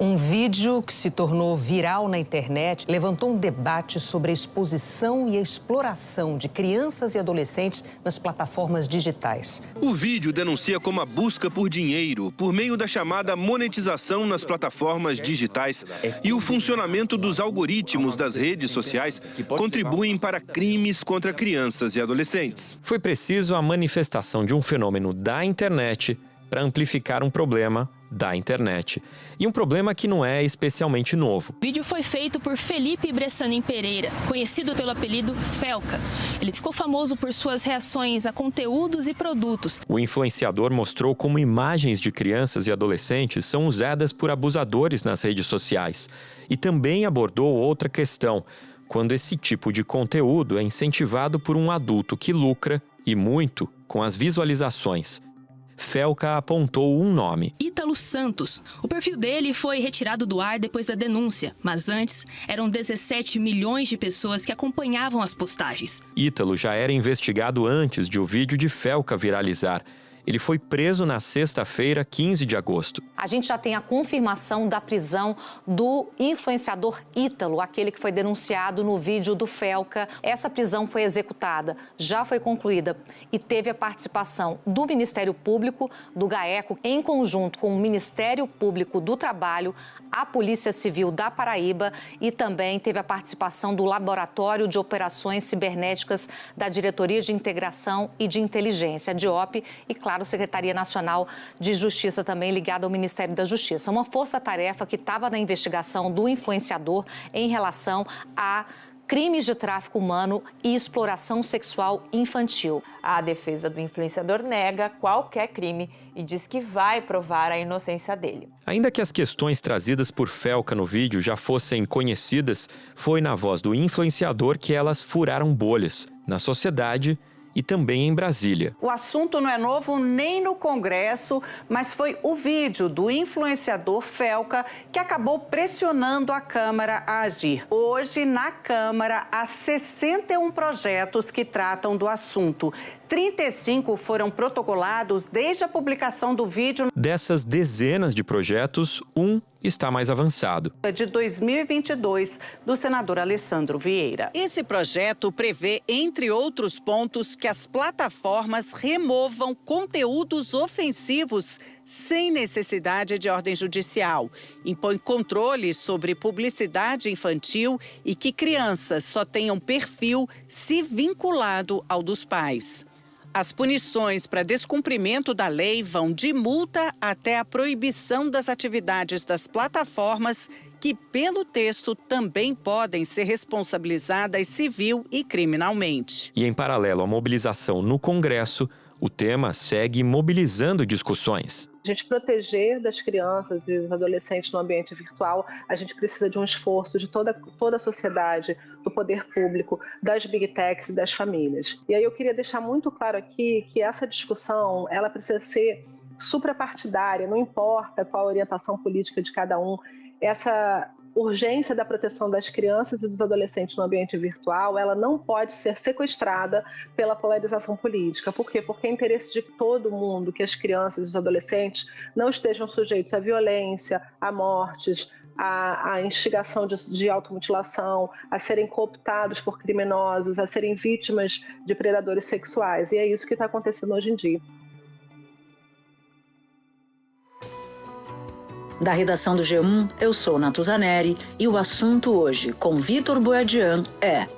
Um vídeo que se tornou viral na internet levantou um debate sobre a exposição e a exploração de crianças e adolescentes nas plataformas digitais. O vídeo denuncia como a busca por dinheiro por meio da chamada monetização nas plataformas digitais e o funcionamento dos algoritmos das redes sociais contribuem para crimes contra crianças e adolescentes. Foi preciso a manifestação de um fenômeno da internet para amplificar um problema da internet. E um problema que não é especialmente novo. O vídeo foi feito por Felipe Bressanin Pereira, conhecido pelo apelido Felca. Ele ficou famoso por suas reações a conteúdos e produtos. O influenciador mostrou como imagens de crianças e adolescentes são usadas por abusadores nas redes sociais. E também abordou outra questão, quando esse tipo de conteúdo é incentivado por um adulto que lucra, e muito, com as visualizações. Felca apontou um nome. Ítalo Santos. O perfil dele foi retirado do ar depois da denúncia, mas antes eram 17 milhões de pessoas que acompanhavam as postagens. Ítalo já era investigado antes de o vídeo de Felca viralizar. Ele foi preso na sexta-feira, 15 de agosto. A gente já tem a confirmação da prisão do influenciador Ítalo, aquele que foi denunciado no vídeo do Felca. Essa prisão foi executada, já foi concluída e teve a participação do Ministério Público, do GAECO, em conjunto com o Ministério Público do Trabalho, a Polícia Civil da Paraíba e também teve a participação do Laboratório de Operações Cibernéticas da Diretoria de Integração e de Inteligência, DIOP, e, claro, Secretaria Nacional de Justiça também ligada ao Ministério da Justiça. Uma força-tarefa que estava na investigação do influenciador em relação a crimes de tráfico humano e exploração sexual infantil. A defesa do influenciador nega qualquer crime e diz que vai provar a inocência dele. Ainda que as questões trazidas por Felca no vídeo já fossem conhecidas, foi na voz do influenciador que elas furaram bolhas na sociedade e também em Brasília. O assunto não é novo nem no Congresso, mas foi o vídeo do influenciador Felca que acabou pressionando a Câmara a agir. Hoje, na Câmara, há 61 projetos que tratam do assunto. 35 foram protocolados desde a publicação do vídeo. Dessas dezenas de projetos, um está mais avançado. De 2022, do senador Alessandro Vieira. Esse projeto prevê, entre outros pontos, que as plataformas removam conteúdos ofensivos sem necessidade de ordem judicial. Impõe controle sobre publicidade infantil e que crianças só tenham perfil se vinculado ao dos pais. As punições para descumprimento da lei vão de multa até a proibição das atividades das plataformas, que, pelo texto, também podem ser responsabilizadas civil e criminalmente. E, em paralelo à mobilização no Congresso, o tema segue mobilizando discussões. A gente proteger das crianças e dos adolescentes no ambiente virtual, a gente precisa de um esforço de toda a sociedade, do poder público, das big techs e das famílias. E aí eu queria deixar muito claro aqui que essa discussão, ela precisa ser suprapartidária, não importa qual a orientação política de cada um. Essa urgência da proteção das crianças e dos adolescentes no ambiente virtual, ela não pode ser sequestrada pela polarização política. Por quê? Porque é interesse de todo mundo que as crianças e os adolescentes não estejam sujeitos à violência, a mortes, à instigação de automutilação, a serem cooptados por criminosos, a serem vítimas de predadores sexuais. E é isso que está acontecendo hoje em dia. Da redação do G1, eu sou Natuzaneri e o assunto hoje, com Vitor Boiadian, é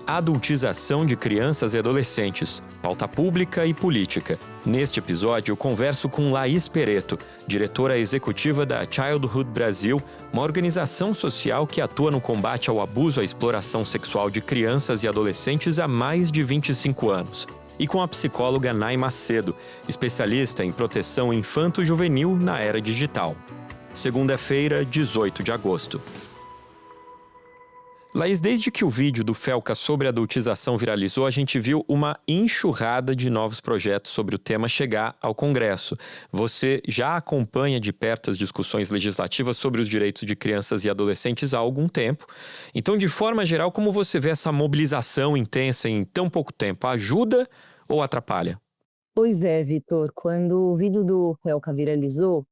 adultização de crianças e adolescentes, pauta pública e política. Neste episódio, eu converso com Laís Pereto, diretora executiva da Childhood Brasil, uma organização social que atua no combate ao abuso e à exploração sexual de crianças e adolescentes há mais de 25 anos. E com a psicóloga Nay Macedo, especialista em proteção infanto-juvenil na era digital. Segunda-feira, 18 de agosto. Laís, desde que o vídeo do Felca sobre adultização viralizou, a gente viu uma enxurrada de novos projetos sobre o tema chegar ao Congresso. Você já acompanha de perto as discussões legislativas sobre os direitos de crianças e adolescentes há algum tempo. Então, de forma geral, como você vê essa mobilização intensa em tão pouco tempo? Ajuda ou atrapalha? Pois é, Vitor. Quando o vídeo do Felca viralizou,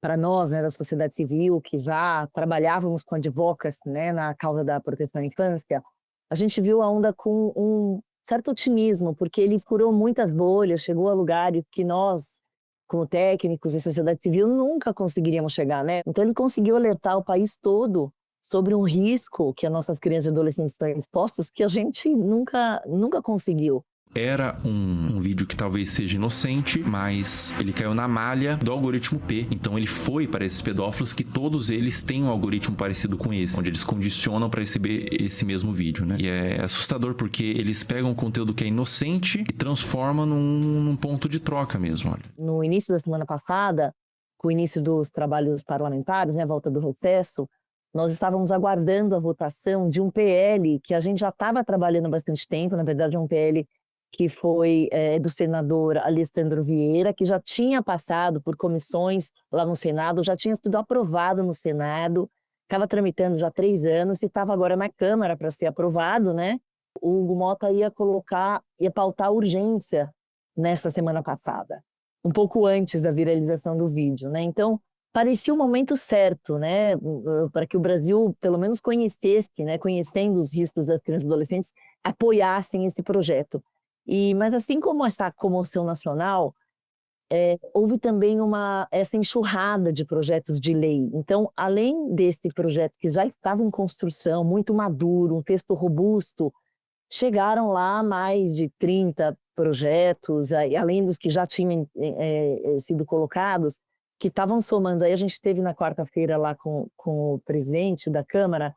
para nós, né, da sociedade civil, que já trabalhávamos com advocacy, né, na causa da proteção à infância, a gente viu a onda com um certo otimismo, porque ele furou muitas bolhas, chegou a lugares que nós, como técnicos e sociedade civil, nunca conseguiríamos chegar, né? Então ele conseguiu alertar o país todo sobre um risco que as nossas crianças e adolescentes estão expostas que a gente nunca conseguiu. Era um vídeo que talvez seja inocente, mas ele caiu na malha do algoritmo P. Então ele foi para esses pedófilos que todos eles têm um algoritmo parecido com esse, onde eles condicionam para receber esse mesmo vídeo, né? E é assustador porque eles pegam um conteúdo que é inocente e transformam num ponto de troca mesmo. Olha. No início da semana passada, com o início dos trabalhos parlamentares, né, a volta do recesso, nós estávamos aguardando a votação de um PL que a gente já estava trabalhando há bastante tempo, na verdade é um PL que foi do senador Alessandro Vieira, que já tinha passado por comissões lá no Senado, já tinha sido aprovado no Senado, estava tramitando já há 3 anos e estava agora na Câmara para ser aprovado, né? O Hugo Motta ia pautar urgência nessa semana passada, um pouco antes da viralização do vídeo, né? Então, parecia o momento certo, né? Para que o Brasil, pelo menos conhecesse, né? Conhecendo os riscos das crianças e adolescentes, apoiassem esse projeto. Mas assim como essa comoção nacional, houve também essa enxurrada de projetos de lei. Então, além desse projeto que já estava em construção, muito maduro, um texto robusto, chegaram lá mais de 30 projetos, além dos que já tinham sido colocados, que estavam somando. Aí a gente esteve na quarta-feira lá com o presidente da Câmara,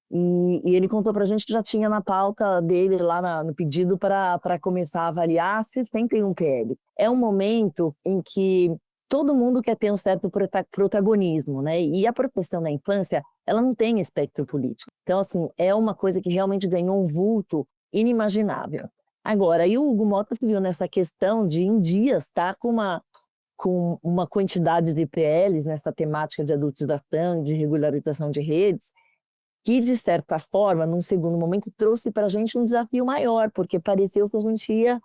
e ele contou para a gente que já tinha na pauta dele, lá no pedido para começar a avaliar 61 PL. É um momento em que todo mundo quer ter um certo protagonismo, né? E a proteção da infância, ela não tem espectro político. Então, assim, é uma coisa que realmente ganhou um vulto inimaginável. Agora, aí o Hugo Motta se viu nessa questão de, em dias, estar com uma quantidade de PLs nessa temática de adultização, de regularização de redes, que, de certa forma, num segundo momento, trouxe para a gente um desafio maior, porque pareceu que a gente ia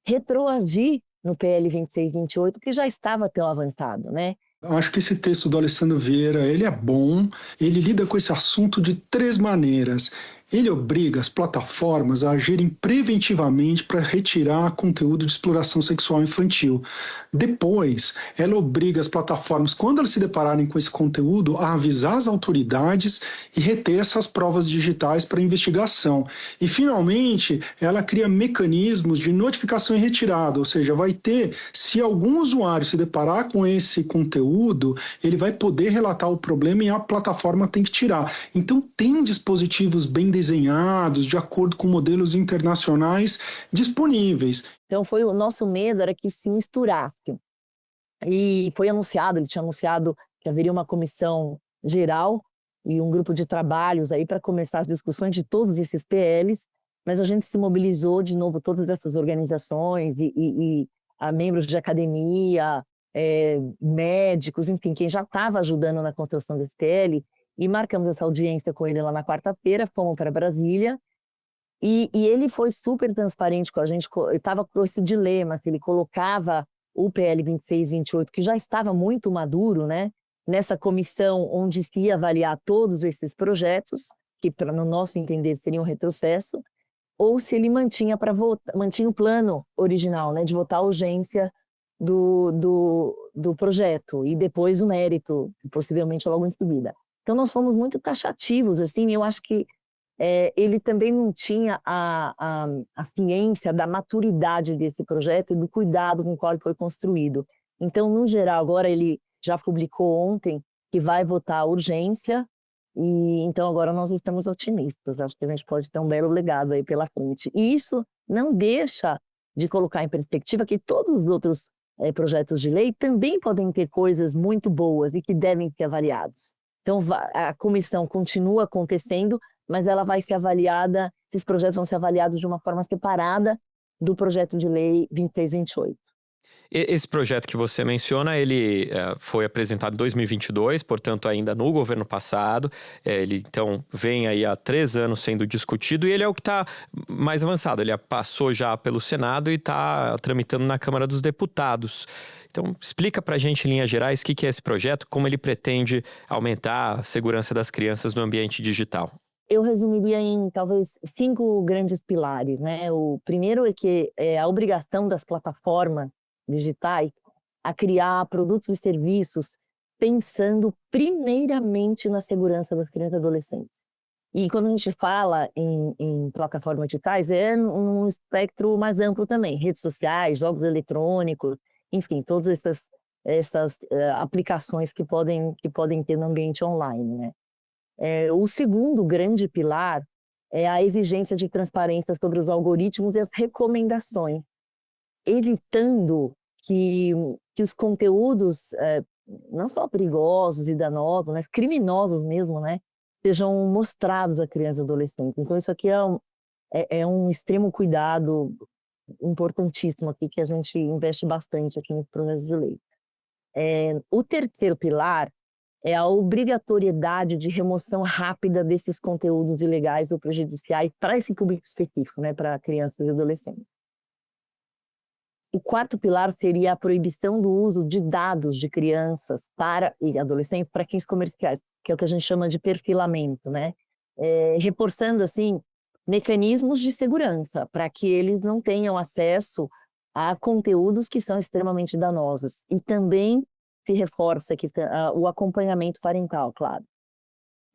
retroagir no PL 2628, que já estava tão avançado, né? Acho que esse texto do Alessandro Vieira, ele é bom, ele lida com esse assunto de 3 maneiras. Ele obriga as plataformas a agirem preventivamente para retirar conteúdo de exploração sexual infantil. Depois, ela obriga as plataformas, quando elas se depararem com esse conteúdo, a avisar as autoridades e reter essas provas digitais para investigação. E, finalmente, ela cria mecanismos de notificação e retirada, ou seja, vai ter, se algum usuário se deparar com esse conteúdo, ele vai poder relatar o problema e a plataforma tem que tirar. Então, tem dispositivos bem desenhados, de acordo com modelos internacionais disponíveis. Então, o nosso medo era que se misturasse. E foi anunciado, ele tinha anunciado que haveria uma comissão geral e um grupo de trabalhos aí para começar as discussões de todos esses PLs, mas a gente se mobilizou de novo, todas essas organizações e membros de academia, médicos, enfim, quem já estava ajudando na construção desse PL, e marcamos essa audiência com ele lá na quarta-feira, fomos para Brasília, e ele foi super transparente com a gente, estava com esse dilema, se ele colocava o PL 2628, que já estava muito maduro, né, nessa comissão onde se ia avaliar todos esses projetos, que, no nosso entender, seriam um retrocesso, ou se ele mantinha o plano original, né, de votar a urgência do projeto, e depois o mérito, possivelmente logo em seguida. Então, nós fomos muito taxativos, assim, eu acho que ele também não tinha a ciência da maturidade desse projeto e do cuidado com o qual ele foi construído. Então, no geral, agora ele já publicou ontem que vai votar a urgência, e então agora nós estamos otimistas, acho que a gente pode ter um belo legado aí pela frente. E isso não deixa de colocar em perspectiva que todos os outros projetos de lei também podem ter coisas muito boas e que devem ser avaliados. Então, a comissão continua acontecendo, mas ela vai ser avaliada, esses projetos vão ser avaliados de uma forma separada do projeto de lei 2628. Esse projeto que você menciona, ele foi apresentado em 2022, portanto ainda no governo passado. Ele então vem aí há 3 anos sendo discutido e ele é o que está mais avançado. Ele passou já pelo Senado e está tramitando na Câmara dos Deputados. Então, explica para a gente, em linhas gerais, o que é esse projeto, como ele pretende aumentar a segurança das crianças no ambiente digital. Eu resumiria em, talvez, 5 grandes pilares, né? O primeiro é que é a obrigação das plataformas digitais a criar produtos e serviços pensando primeiramente na segurança das crianças e adolescentes. E quando a gente fala em plataformas digitais, é um espectro mais amplo também. Redes sociais, jogos eletrônicos, enfim, todas essas aplicações que podem ter no ambiente online, né? O segundo grande pilar é a exigência de transparência sobre os algoritmos e as recomendações, evitando que os conteúdos, não só perigosos e danosos, mas criminosos mesmo, né, sejam mostrados a crianças e adolescentes. Então, isso aqui é um extremo cuidado importantíssimo aqui, que a gente investe bastante aqui no projeto de lei. O terceiro pilar é a obrigatoriedade de remoção rápida desses conteúdos ilegais ou prejudiciais para esse público específico, né, para crianças e adolescentes. O quarto pilar seria a proibição do uso de dados de crianças e adolescentes para fins comerciais, que é o que a gente chama de perfilamento, né? Reforçando, assim, mecanismos de segurança para que eles não tenham acesso a conteúdos que são extremamente danosos. E também se reforça o acompanhamento parental, claro.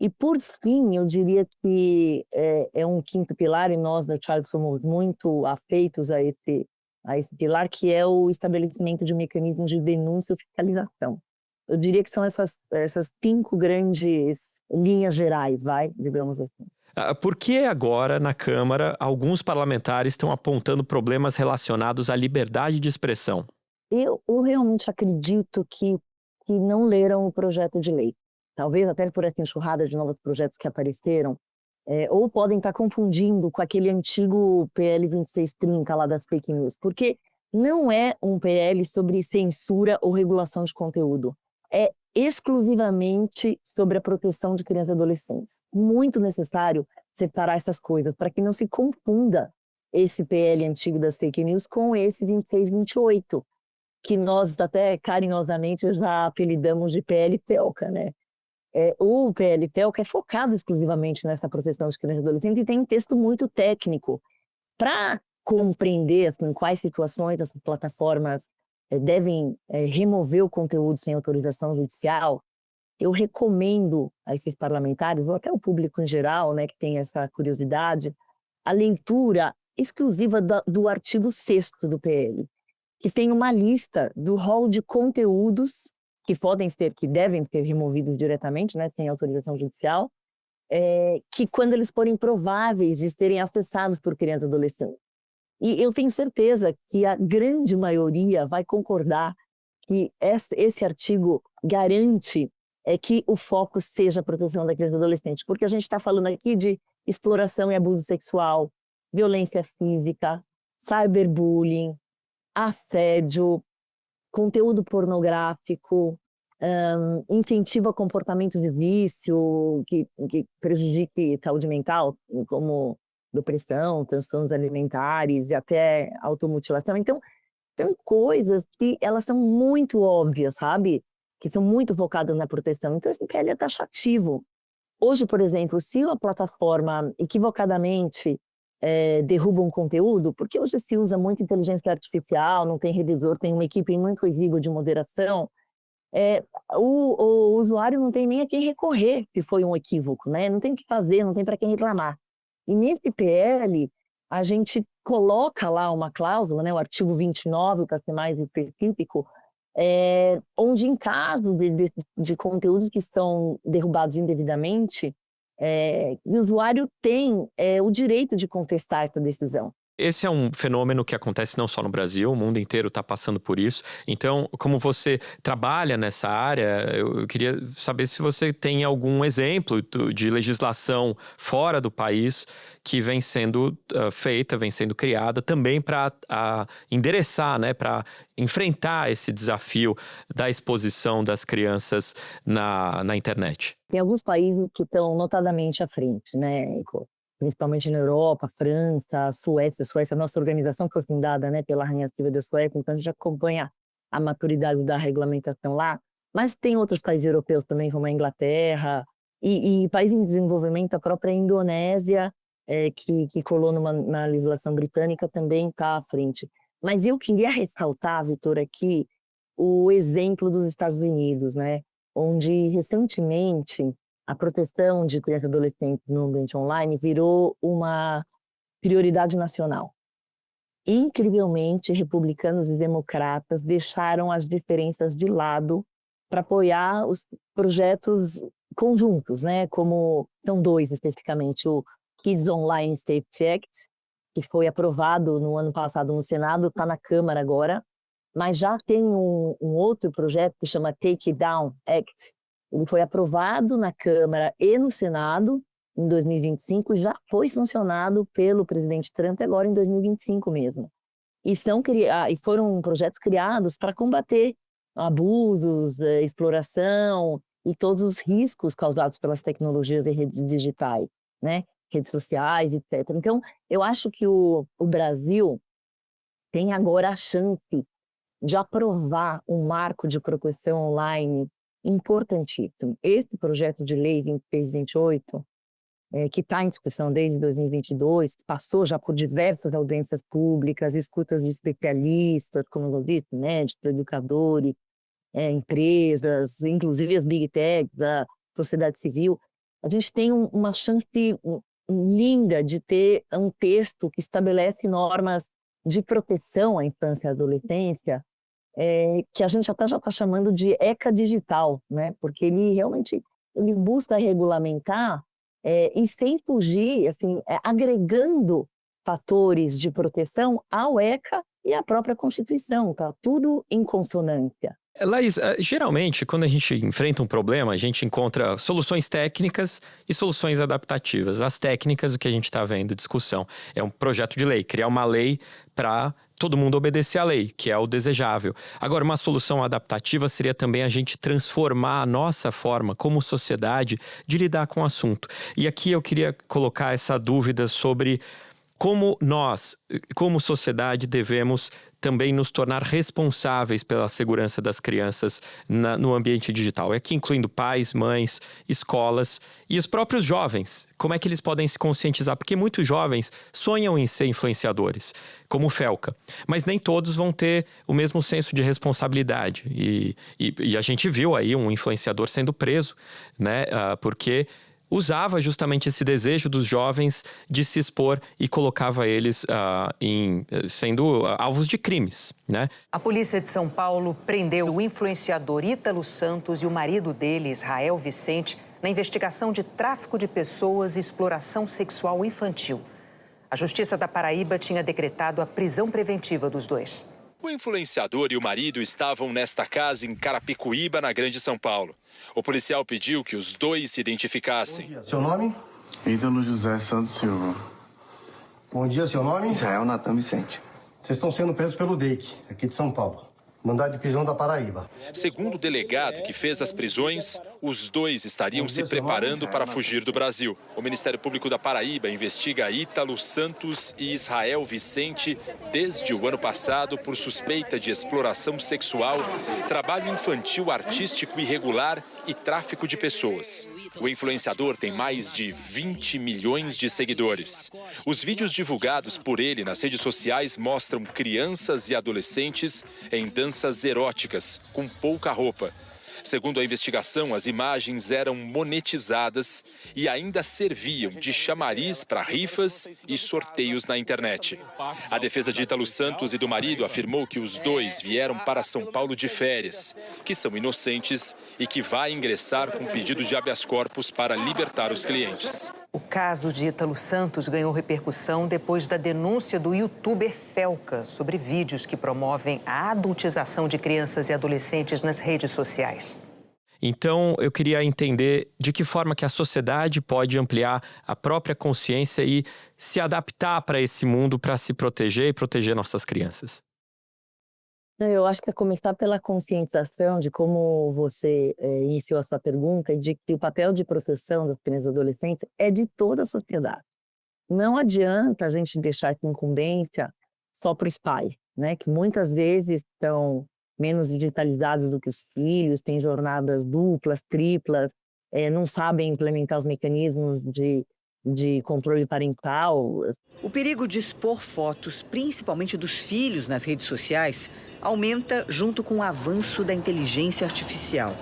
E, por fim, eu diria que é um quinto pilar, e nós da Child somos muito afeitos a esse pilar, que é o estabelecimento de mecanismos de denúncia e fiscalização. Eu diria que são essas 5 grandes linhas gerais, digamos assim. Por que agora, na Câmara, alguns parlamentares estão apontando problemas relacionados à liberdade de expressão? Eu realmente acredito que não leram o projeto de lei. Talvez até por essa enxurrada de novos projetos que apareceram, ou podem estar confundindo com aquele antigo PL 2630 lá das fake news, porque não é um PL sobre censura ou regulação de conteúdo. É exclusivamente sobre a proteção de crianças e adolescentes. Muito necessário separar essas coisas, para que não se confunda esse PL antigo das fake news com esse 2628, que nós até carinhosamente já apelidamos de PL Pelca, né? O PL Pelca é focado exclusivamente nessa proteção de crianças e adolescentes e tem um texto muito técnico para compreender assim, em quais situações as plataformas devem remover o conteúdo sem autorização judicial. Eu recomendo a esses parlamentares, ou até o público em geral, né, que tem essa curiosidade, a leitura exclusiva do artigo 6º do PL, que tem uma lista do rol de conteúdos que devem ser removidos diretamente, né, sem autorização judicial, que quando eles forem prováveis de serem acessados por crianças e adolescentes. E eu tenho certeza que a grande maioria vai concordar que esse artigo garante que o foco seja a proteção da criança e do adolescente, porque a gente está falando aqui de exploração e abuso sexual, violência física, cyberbullying, assédio, conteúdo pornográfico, incentivo a comportamento de vício que prejudique saúde mental, como depressão, transtornos alimentares e até automutilação. Então, tem coisas que elas são muito óbvias, sabe? Que são muito focadas na proteção. Então, esse PL é taxativo. Hoje, por exemplo, se uma plataforma equivocadamente derruba um conteúdo, porque hoje se usa muito inteligência artificial, não tem revisor, tem uma equipe muito exígua de moderação, o usuário não tem nem a quem recorrer se foi um equívoco, né? Não tem o que fazer, não tem para quem reclamar. E nesse PL, a gente coloca lá uma cláusula, né, o artigo 29, para ser mais específico, onde em caso de conteúdos que estão derrubados indevidamente, o usuário tem o direito de contestar essa decisão. Esse é um fenômeno que acontece não só no Brasil, o mundo inteiro está passando por isso. Então, como você trabalha nessa área, eu queria saber se você tem algum exemplo de legislação fora do país que vem sendo feita, vem sendo criada também para endereçar, né, para enfrentar esse desafio da exposição das crianças na internet. Tem alguns países que estão notadamente à frente, né, Ico? Principalmente na Europa, França, Suécia. Suécia, a nossa organização foi fundada, né, pela Rainha Silvia da Suécia, então a gente acompanha a maturidade da regulamentação lá, mas tem outros países europeus também, como a Inglaterra, e países em desenvolvimento, a própria Indonésia, que colou na legislação britânica, também está à frente. Mas eu queria ressaltar, Vitor, aqui o exemplo dos Estados Unidos, né? Onde recentemente a proteção de crianças e adolescentes no ambiente online virou uma prioridade nacional. Incrivelmente, republicanos e democratas deixaram as diferenças de lado para apoiar os projetos conjuntos, né? Como são dois especificamente, o Kids Online Safety Act, que foi aprovado no ano passado no Senado, está na Câmara agora, mas já tem um outro projeto que chama Take It Down Act. Ele foi aprovado na Câmara e no Senado em 2025 e já foi sancionado pelo presidente Trump agora em 2025 mesmo. E foram projetos criados para combater abusos, exploração e todos os riscos causados pelas tecnologias e redes digitais, né? Redes sociais, etc. Então, eu acho que o Brasil tem agora a chance de aprovar um marco de proteção online importantíssimo. Esse projeto de lei 2628, que está em discussão desde 2022, passou já por diversas audiências públicas, escutas de especialistas, como eu disse, médicos, educadores, empresas, inclusive as big techs, a sociedade civil. A gente tem uma chance linda de ter um texto que estabelece normas de proteção à infância e à adolescência, que a gente já está chamando de ECA digital, né? Porque ele realmente busca regulamentar e sem fugir, assim, agregando fatores de proteção ao ECA e à própria Constituição, tá? Tudo em consonância. Laís, geralmente, quando a gente enfrenta um problema, a gente encontra soluções técnicas e soluções adaptativas. As técnicas, o que a gente está vendo, discussão, é um projeto de lei, criar uma lei para todo mundo obedecer à lei, que é o desejável. Agora, uma solução adaptativa seria também a gente transformar a nossa forma, como sociedade, de lidar com o assunto. E aqui eu queria colocar essa dúvida sobre como nós, como sociedade, devemos também nos tornar responsáveis pela segurança das crianças no ambiente digital. Aqui incluindo pais, mães, escolas e os próprios jovens. Como é que eles podem se conscientizar? Porque muitos jovens sonham em ser influenciadores, como o Felca. Mas nem todos vão ter o mesmo senso de responsabilidade. E a gente viu aí um influenciador sendo preso, né? Porque usava justamente esse desejo dos jovens de se expor e colocava eles sendo alvos de crimes, né? A polícia de São Paulo prendeu o influenciador Ítalo Santos e o marido dele, Israel Vicente, na investigação de tráfico de pessoas e exploração sexual infantil. A Justiça da Paraíba tinha decretado a prisão preventiva dos dois. O influenciador e o marido estavam nesta casa em Carapicuíba, na Grande São Paulo. O policial pediu que os dois se identificassem. Seu nome? Ítalo José Santos Silva. Bom dia, seu nome? Israel Natan Vicente. Vocês estão sendo presos pelo DEIC, aqui de São Paulo. Mandado de prisão da Paraíba. Segundo o delegado que fez as prisões, os dois estariam se preparando para fugir do Brasil. O Ministério Público da Paraíba investiga Ítalo Santos e Israel Vicente desde o ano passado por suspeita de exploração sexual, trabalho infantil artístico irregular e tráfico de pessoas. O influenciador tem mais de 20 milhões de seguidores. Os vídeos divulgados por ele nas redes sociais mostram crianças e adolescentes em danças eróticas, com pouca roupa. Segundo a investigação, as imagens eram monetizadas e ainda serviam de chamariz para rifas e sorteios na internet. A defesa de Ítalo Santos e do marido afirmou que os dois vieram para São Paulo de férias, que são inocentes e que vai ingressar com pedido de habeas corpus para libertar os clientes. O caso de Ítalo Santos ganhou repercussão depois da denúncia do youtuber Felca sobre vídeos que promovem a adultização de crianças e adolescentes nas redes sociais. Então, eu queria entender de que forma que a sociedade pode ampliar a própria consciência e se adaptar para esse mundo para se proteger e proteger nossas crianças. Eu acho que é começar pela conscientização de como você iniciou a sua pergunta e de que o papel de proteção das crianças e adolescentes é de toda a sociedade. Não adianta a gente deixar essa incumbência só para os pais, né? Que muitas vezes estão menos digitalizados do que os filhos, têm jornadas duplas, triplas, não sabem implementar os mecanismos de controle parental. O perigo de expor fotos, principalmente dos filhos, nas redes sociais, aumenta junto com o avanço da inteligência artificial.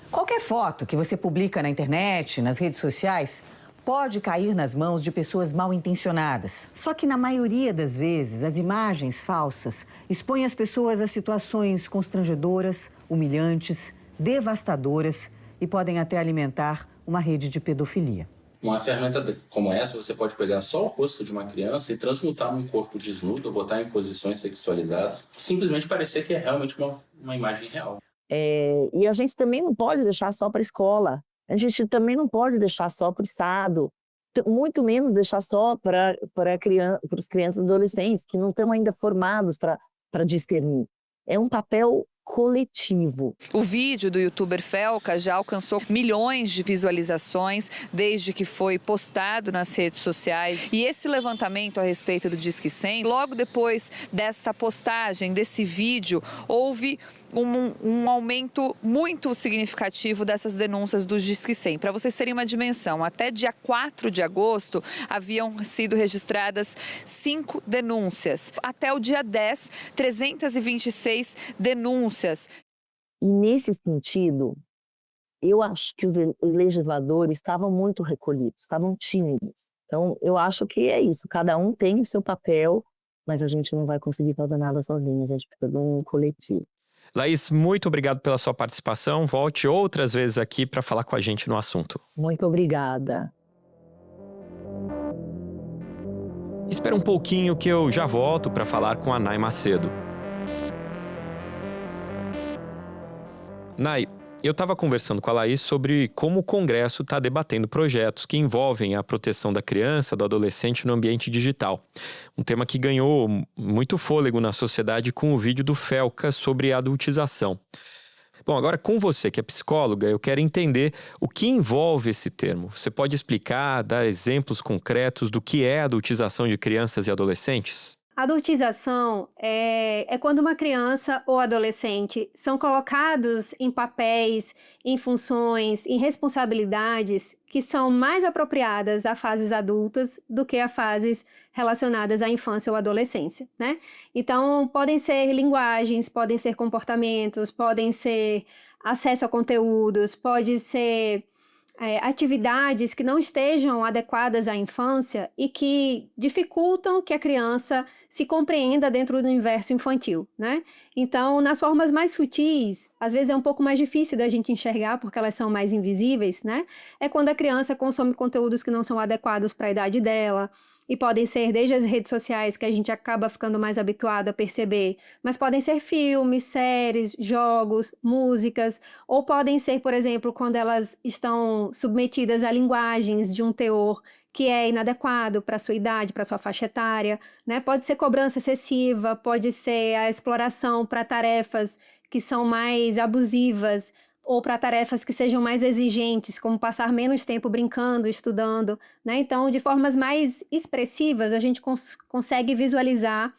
Qualquer foto que você publica na internet, nas redes sociais, pode cair nas mãos de pessoas mal intencionadas. Só que, na maioria das vezes, as imagens falsas expõem as pessoas a situações constrangedoras, humilhantes, devastadoras e podem até alimentar uma rede de pedofilia. Uma ferramenta como essa, você pode pegar só o rosto de uma criança e transmutar num corpo desnudo, botar em posições sexualizadas, simplesmente parecer que é realmente uma imagem real. E a gente também não pode deixar só para a escola, a gente também não pode deixar só para o Estado, muito menos deixar só para os crianças e adolescentes que não estão ainda formados para discernir. É um papel coletivo. O vídeo do youtuber Felca já alcançou milhões de visualizações desde que foi postado nas redes sociais. E esse levantamento a respeito do Disque 100, logo depois dessa postagem, desse vídeo, houve um aumento muito significativo dessas denúncias do Disque 100. Para vocês terem uma dimensão, até dia 4 de agosto haviam sido registradas 5 denúncias. Até o dia 10, 326 denúncias. E nesse sentido, eu acho que os legisladores estavam muito recolhidos, estavam tímidos. Então, eu acho que é isso, cada um tem o seu papel, mas a gente não vai conseguir fazer nada sozinho, a gente precisa de um coletivo. Laís, muito obrigado pela sua participação. Volte outras vezes aqui para falar com a gente no assunto. Muito obrigada. Espera um pouquinho que eu já volto para falar com a Nay Macedo. Nay, eu estava conversando com a Laís sobre como o Congresso está debatendo projetos que envolvem a proteção da criança, do adolescente no ambiente digital. Um tema que ganhou muito fôlego na sociedade com o vídeo do Felca sobre a adultização. Bom, agora com você que é psicóloga, eu quero entender o que envolve esse termo. Você pode explicar, dar exemplos concretos do que é a adultização de crianças e adolescentes? Adultização é quando uma criança ou adolescente são colocados em papéis, em funções, em responsabilidades que são mais apropriadas a fases adultas do que a fases relacionadas à infância ou adolescência, né? Então, podem ser linguagens, podem ser comportamentos, podem ser acesso a conteúdos, pode ser atividades que não estejam adequadas à infância e que dificultam que a criança se compreenda dentro do universo infantil, né? Então, nas formas mais sutis, às vezes é um pouco mais difícil da gente enxergar porque elas são mais invisíveis, né? É quando a criança consome conteúdos que não são adequados para a idade dela, e podem ser desde as redes sociais, que a gente acaba ficando mais habituado a perceber, mas podem ser filmes, séries, jogos, músicas, ou podem ser, por exemplo, quando elas estão submetidas a linguagens de um teor que é inadequado para a sua idade, para a sua faixa etária, né? Pode ser cobrança excessiva, pode ser a exploração para tarefas que são mais abusivas, ou para tarefas que sejam mais exigentes, como passar menos tempo brincando, estudando, né? Então, de formas mais expressivas, a gente consegue visualizar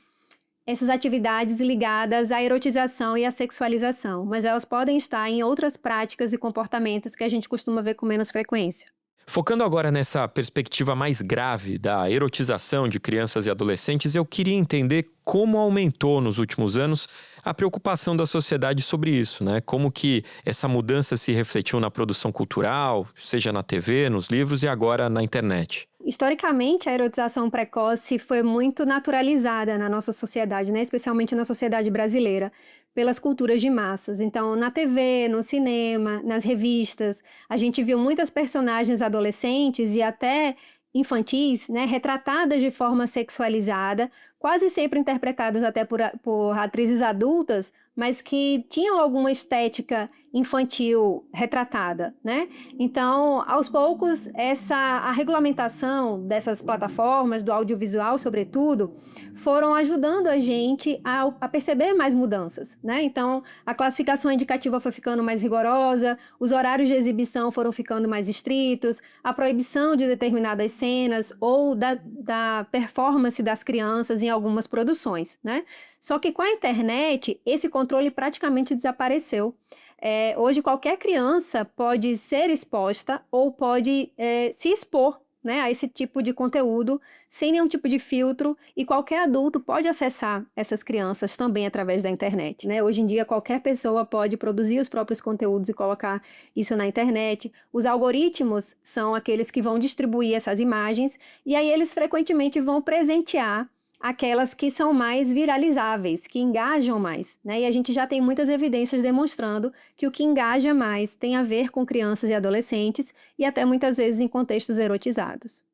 essas atividades ligadas à erotização e à sexualização, mas elas podem estar em outras práticas e comportamentos que a gente costuma ver com menos frequência. Focando agora nessa perspectiva mais grave da erotização de crianças e adolescentes, eu queria entender como aumentou nos últimos anos a preocupação da sociedade sobre isso, né? Como que essa mudança se refletiu na produção cultural, seja na TV, nos livros e agora na internet. Historicamente, a erotização precoce foi muito naturalizada na nossa sociedade, né? Especialmente na sociedade brasileira, pelas culturas de massas. Então, na TV, no cinema, nas revistas, a gente viu muitas personagens adolescentes e até infantis, né, retratadas de forma sexualizada, quase sempre interpretadas até por atrizes adultas, mas que tinham alguma estética infantil retratada, né? Então, aos poucos, a regulamentação dessas plataformas, do audiovisual, sobretudo, foram ajudando a gente a perceber mais mudanças, né? Então, a classificação indicativa foi ficando mais rigorosa, os horários de exibição foram ficando mais estritos, a proibição de determinadas cenas ou da performance das crianças em algumas produções, né? Só que com a internet, esse conteúdo controle praticamente desapareceu. Hoje, qualquer criança pode ser exposta ou pode se expor, né, a esse tipo de conteúdo sem nenhum tipo de filtro, e qualquer adulto pode acessar essas crianças também através da internet, né? Hoje em dia, qualquer pessoa pode produzir os próprios conteúdos e colocar isso na internet. Os algoritmos são aqueles que vão distribuir essas imagens, e aí eles frequentemente vão presentear aquelas que são mais viralizáveis, que engajam mais, né? E a gente já tem muitas evidências demonstrando que o que engaja mais tem a ver com crianças e adolescentes, e até muitas vezes em contextos erotizados.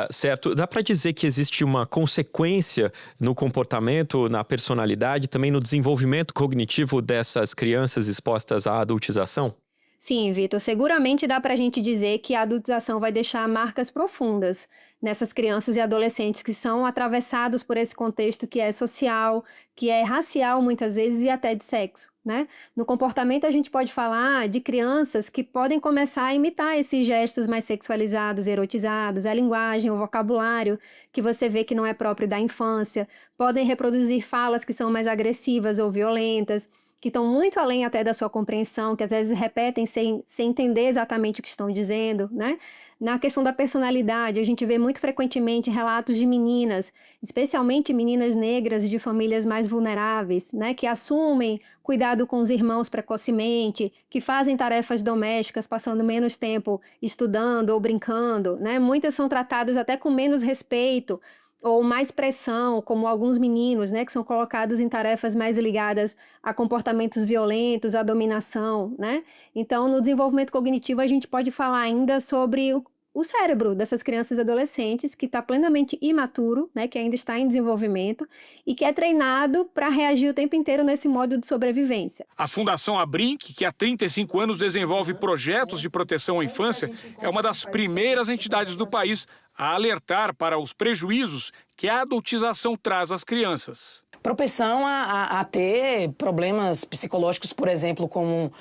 Certo. Dá para dizer que existe uma consequência no comportamento, na personalidade, também no desenvolvimento cognitivo dessas crianças expostas à adultização? Sim, Vitor, seguramente dá para a gente dizer que a adultização vai deixar marcas profundas nessas crianças e adolescentes que são atravessados por esse contexto que é social, que é racial muitas vezes e até de sexo, né? No comportamento a gente pode falar de crianças que podem começar a imitar esses gestos mais sexualizados, erotizados, a linguagem, o vocabulário que você vê que não é próprio da infância, podem reproduzir falas que são mais agressivas ou violentas, que estão muito além até da sua compreensão, que às vezes repetem sem entender exatamente o que estão dizendo, né? Na questão da personalidade, a gente vê muito frequentemente relatos de meninas, especialmente meninas negras de famílias mais vulneráveis, né? Que assumem cuidado com os irmãos precocemente, que fazem tarefas domésticas passando menos tempo estudando ou brincando, né? Muitas são tratadas até com menos respeito, ou mais pressão, como alguns meninos, né, que são colocados em tarefas mais ligadas a comportamentos violentos, à dominação, né? Então, no desenvolvimento cognitivo, a gente pode falar ainda sobre o cérebro dessas crianças e adolescentes, que está plenamente imaturo, né, que ainda está em desenvolvimento e que é treinado para reagir o tempo inteiro nesse modo de sobrevivência. A Fundação Abrinq, que há 35 anos desenvolve projetos de proteção à infância, é uma das primeiras entidades do país a alertar para os prejuízos que a adultização traz às crianças. Propensão a ter problemas psicológicos, por exemplo, como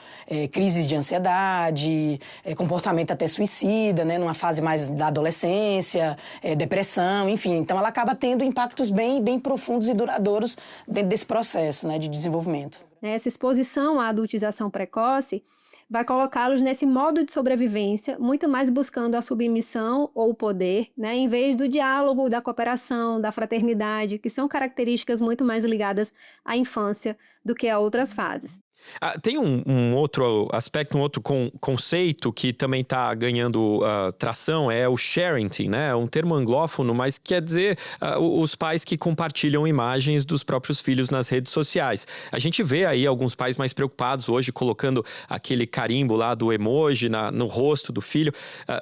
crises de ansiedade, comportamento até suicida, né, numa fase mais da adolescência, depressão, enfim. Então, ela acaba tendo impactos bem profundos e duradouros dentro desse processo, né, de desenvolvimento. Essa exposição à adultização precoce vai colocá-los nesse modo de sobrevivência, muito mais buscando a submissão ou o poder, né, em vez do diálogo, da cooperação, da fraternidade, que são características muito mais ligadas à infância do que a outras fases. Tem um outro aspecto, um outro conceito que também está ganhando tração, é o sharing, né? É um termo anglófono, mas quer dizer os pais que compartilham imagens dos próprios filhos nas redes sociais. A gente vê aí alguns pais mais preocupados hoje colocando aquele carimbo lá do emoji no rosto do filho.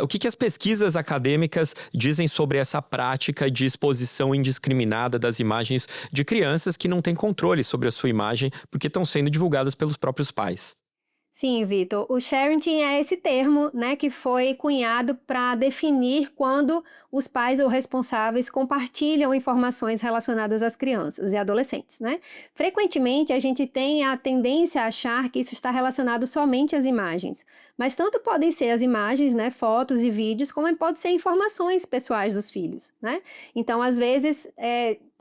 O que as pesquisas acadêmicas dizem sobre essa prática de exposição indiscriminada das imagens de crianças que não têm controle sobre a sua imagem porque estão sendo divulgadas pelos próprios pais? Sim, Vitor. O sharing é esse termo, né, que foi cunhado para definir quando os pais ou responsáveis compartilham informações relacionadas às crianças e adolescentes, né? Frequentemente, a gente tem a tendência a achar que isso está relacionado somente às imagens, mas tanto podem ser as imagens, né, fotos e vídeos, como pode ser informações pessoais dos filhos, né? Então, às vezes,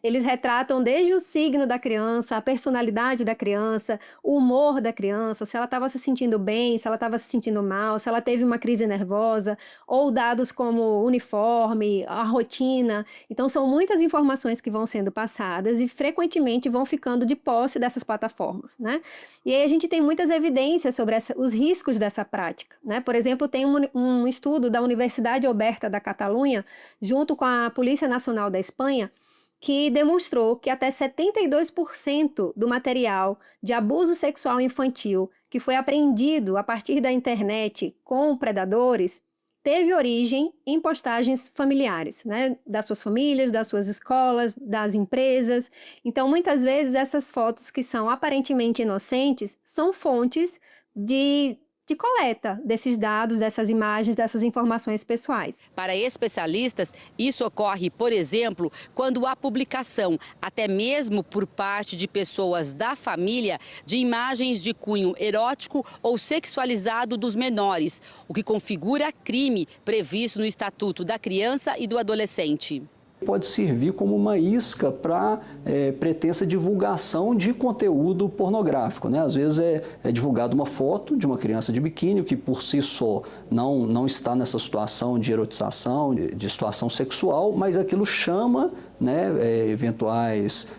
eles retratam desde o signo da criança, a personalidade da criança, o humor da criança, se ela estava se sentindo bem, se ela estava se sentindo mal, se ela teve uma crise nervosa, ou dados como uniforme, a rotina. Então, são muitas informações que vão sendo passadas e frequentemente vão ficando de posse dessas plataformas, né? E aí a gente tem muitas evidências sobre os riscos dessa prática, né? Por exemplo, tem um estudo da Universidade Oberta da Catalunha, junto com a Polícia Nacional da Espanha, que demonstrou que até 72% do material de abuso sexual infantil que foi apreendido a partir da internet com predadores teve origem em postagens familiares, né? Das suas famílias, das suas escolas, das empresas. Então, muitas vezes, essas fotos que são aparentemente inocentes são fontes de coleta desses dados, dessas imagens, dessas informações pessoais. Para especialistas, isso ocorre, por exemplo, quando há publicação, até mesmo por parte de pessoas da família, de imagens de cunho erótico ou sexualizado dos menores, o que configura crime previsto no Estatuto da Criança e do Adolescente. Pode servir como uma isca para pretensa divulgação de conteúdo pornográfico, né? Às vezes é divulgada uma foto de uma criança de biquíni, que por si só não está nessa situação de erotização, de situação sexual, mas aquilo chama, né, eventuais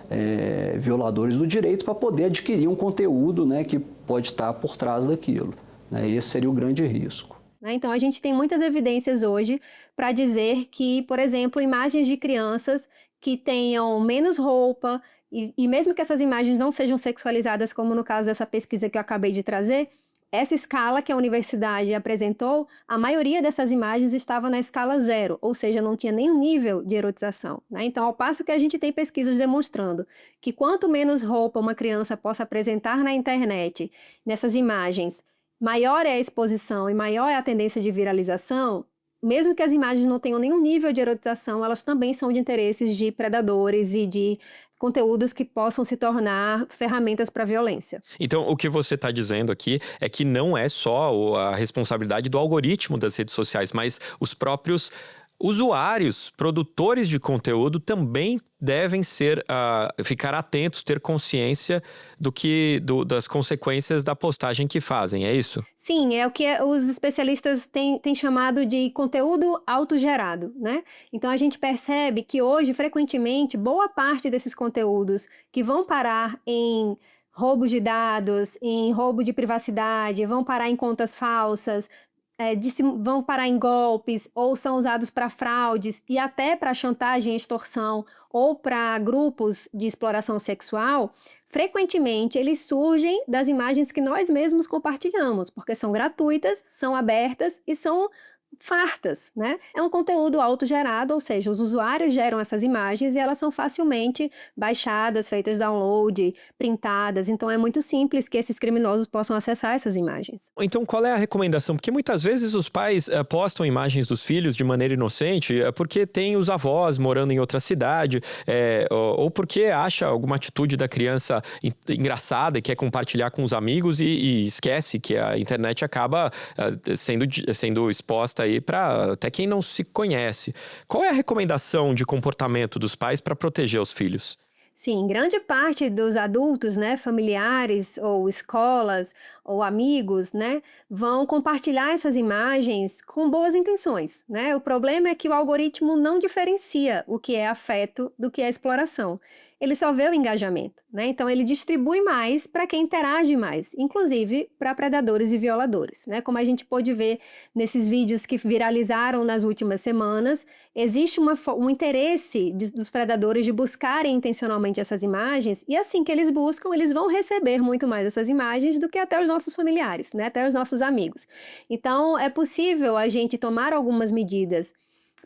violadores do direito para poder adquirir um conteúdo, né, que pode estar por trás daquilo, né? Esse seria o grande risco. Então, a gente tem muitas evidências hoje para dizer que, por exemplo, imagens de crianças que tenham menos roupa, e mesmo que essas imagens não sejam sexualizadas, como no caso dessa pesquisa que eu acabei de trazer, essa escala que a universidade apresentou, a maioria dessas imagens estava na escala 0, ou seja, não tinha nenhum nível de erotização, né? Então, ao passo que a gente tem pesquisas demonstrando que quanto menos roupa uma criança possa apresentar na internet, nessas imagens, maior é a exposição e maior é a tendência de viralização, mesmo que as imagens não tenham nenhum nível de erotização, elas também são de interesses de predadores e de conteúdos que possam se tornar ferramentas para violência. Então, o que você está dizendo aqui é que não é só a responsabilidade do algoritmo das redes sociais, mas os próprios usuários, produtores de conteúdo também devem ficar atentos, ter consciência das consequências da postagem que fazem, é isso? Sim, é o que os especialistas têm chamado de conteúdo autogerado, né? Então a gente percebe que hoje, frequentemente, boa parte desses conteúdos que vão parar em roubos de dados, em roubo de privacidade, vão parar em contas falsas, vão parar em golpes, ou são usados para fraudes e até para chantagem e extorsão, ou para grupos de exploração sexual, frequentemente eles surgem das imagens que nós mesmos compartilhamos, porque são gratuitas, são abertas e são fartas, né? É um conteúdo autogerado, ou seja, os usuários geram essas imagens e elas são facilmente baixadas, feitas download, printadas, então é muito simples que esses criminosos possam acessar essas imagens. Então, qual é a recomendação? Porque muitas vezes os pais postam imagens dos filhos de maneira inocente porque tem os avós morando em outra cidade, ou porque acha alguma atitude da criança engraçada e quer compartilhar com os amigos e esquece que a internet acaba sendo exposta aí para até quem não se conhece. Qual é a recomendação de comportamento dos pais para proteger os filhos? Sim, grande parte dos adultos, né, familiares ou escolas ou amigos, né, vão compartilhar essas imagens com boas intenções, né? O problema é que o algoritmo não diferencia o que é afeto do que é exploração. Ele só vê o engajamento, né? Então ele distribui mais para quem interage mais, inclusive para predadores e violadores, né? Como a gente pôde ver nesses vídeos que viralizaram nas últimas semanas, existe um interesse dos predadores de buscarem intencionalmente essas imagens, e assim que eles buscam, eles vão receber muito mais essas imagens do que até os nossos familiares, né? Até os nossos amigos. Então é possível a gente tomar algumas medidas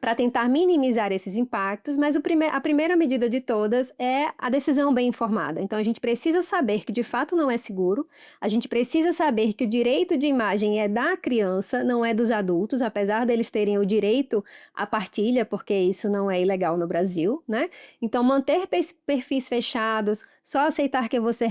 para tentar minimizar esses impactos, mas a primeira medida de todas é a decisão bem informada. Então, a gente precisa saber que de fato não é seguro, a gente precisa saber que o direito de imagem é da criança, não é dos adultos, apesar deles terem o direito à partilha, porque isso não é ilegal no Brasil, né? Então, manter perfis fechados, só aceitar que você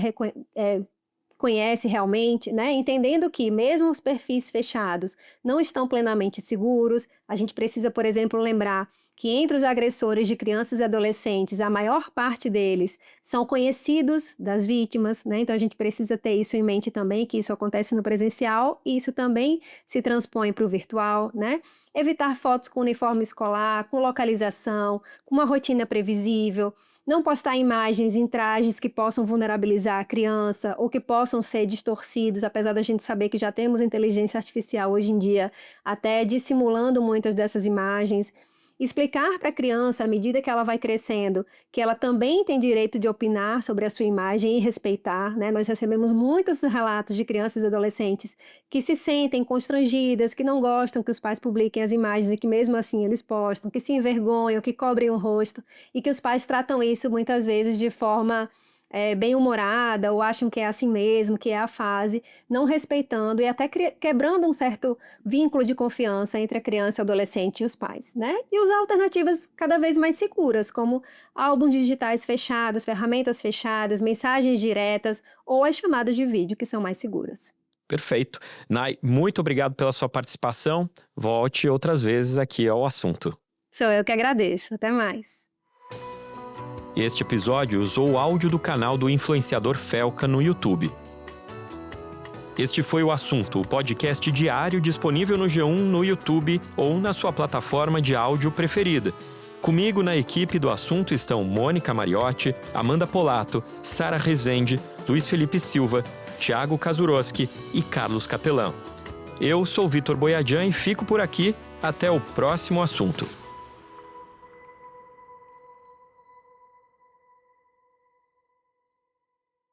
conhece realmente, né? Entendendo que mesmo os perfis fechados não estão plenamente seguros. A gente precisa, por exemplo, lembrar que entre os agressores de crianças e adolescentes, a maior parte deles são conhecidos das vítimas, né? Então a gente precisa ter isso em mente também, que isso acontece no presencial e isso também se transpõe para o virtual, né? Evitar fotos com uniforme escolar, com localização, com uma rotina previsível. Não postar imagens em trajes que possam vulnerabilizar a criança ou que possam ser distorcidos, apesar da gente saber que já temos inteligência artificial hoje em dia até dissimulando muitas dessas imagens. Explicar para a criança, à medida que ela vai crescendo, que ela também tem direito de opinar sobre a sua imagem e respeitar, né? Nós recebemos muitos relatos de crianças e adolescentes que se sentem constrangidas, que não gostam que os pais publiquem as imagens e que mesmo assim eles postam, que se envergonham, que cobrem o rosto e que os pais tratam isso muitas vezes de forma bem-humorada ou acham que é assim mesmo, que é a fase, não respeitando e até quebrando um certo vínculo de confiança entre a criança, o adolescente e os pais, né? E usar alternativas cada vez mais seguras, como álbuns digitais fechados, ferramentas fechadas, mensagens diretas ou as chamadas de vídeo, que são mais seguras. Perfeito. Nay, muito obrigado pela sua participação. Volte outras vezes aqui ao assunto. Sou eu que agradeço. Até mais. Este episódio usou o áudio do canal do influenciador Felca no YouTube. Este foi o Assunto, o podcast diário disponível no G1, no YouTube ou na sua plataforma de áudio preferida. Comigo na equipe do Assunto estão Mônica Mariotti, Amanda Polato, Sara Rezende, Luiz Felipe Silva, Thiago Kazuroski e Carlos Capelão. Eu sou Vitor Boiadian e fico por aqui. Até o próximo Assunto.